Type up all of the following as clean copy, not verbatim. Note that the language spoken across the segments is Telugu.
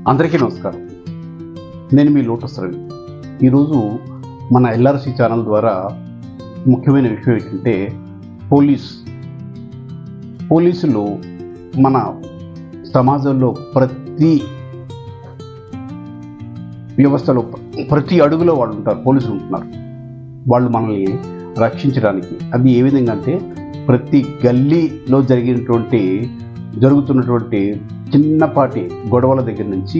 అందరికీ నమస్కారం. నేను మీ లోటస్ రవి. ఈరోజు మన ఎల్ఆర్సి ఛానల్ ద్వారా ముఖ్యమైన విషయం ఏంటంటే పోలీసులు మన సమాజంలో ప్రతి వ్యవస్థలో ప్రతి అడుగులో వాళ్ళు ఉంటారు. పోలీసులు ఉంటున్నారు. వాళ్ళు మనల్ని రక్షించడానికి. అది ఏ విధంగా అంటే ప్రతి గల్లీలో జరుగుతున్నటువంటి చిన్నపాటి గొడవల దగ్గర నుంచి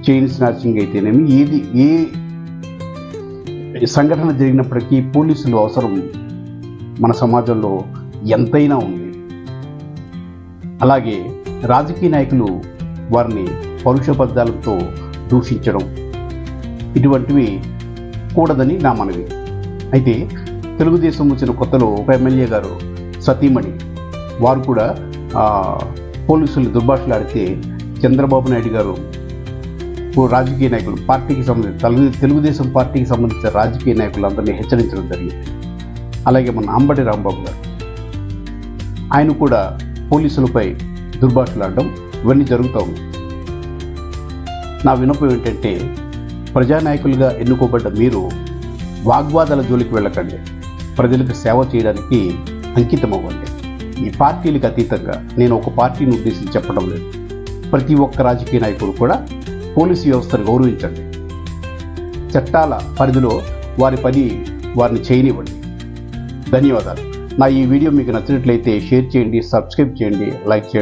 చైన్ స్నాచింగ్ అయితేనేమి ఏ సంఘటన జరిగినప్పటికీ పోలీసులు అవసరం మన సమాజంలో ఎంతైనా ఉంది. అలాగే రాజకీయ నాయకులు వారిని పరుషబద్ధాలతో దూషించడం ఇటువంటివి కూడదని నా మనవి. అయితే తెలుగుదేశం వచ్చిన కొత్తలో ఒక ఎమ్మెల్యే గారు సతీమణి వారు కూడా పోలీసులు దుర్భాషలాడితే చంద్రబాబు నాయుడు గారు రాజకీయ నాయకులు తెలుగుదేశం పార్టీకి సంబంధించిన రాజకీయ నాయకులందరినీ హెచ్చరించడం జరిగింది. అలాగే మన అంబటి రాంబాబు గారు ఆయన కూడా పోలీసులపై దుర్భాషలాడడం ఇవన్నీ జరుగుతూ ఉంది. నా విన్నపం ఏంటంటే ప్రజానాయకులుగా ఎన్నుకోబడ్డ మీరు వాగ్వాదాల జోలికి వెళ్ళకండి. ప్రజలకు సేవ చేయడానికి అంకితం అవ్వండి. ఈ పార్టీలకు అతీతంగా నేను ఒక పార్టీని ఉద్దేశించి చెప్పడం లేదు. ప్రతి ఒక్క రాజకీయ నాయకుడు కూడా పోలీసు వ్యవస్థను గౌరవించండి. చట్టాల పరిధిలో వారిని చేయనివ్వండి. ధన్యవాదాలు. నా ఈ వీడియో మీకు నచ్చినట్లయితే షేర్ చేయండి, సబ్స్క్రైబ్ చేయండి, లైక్ చేయండి.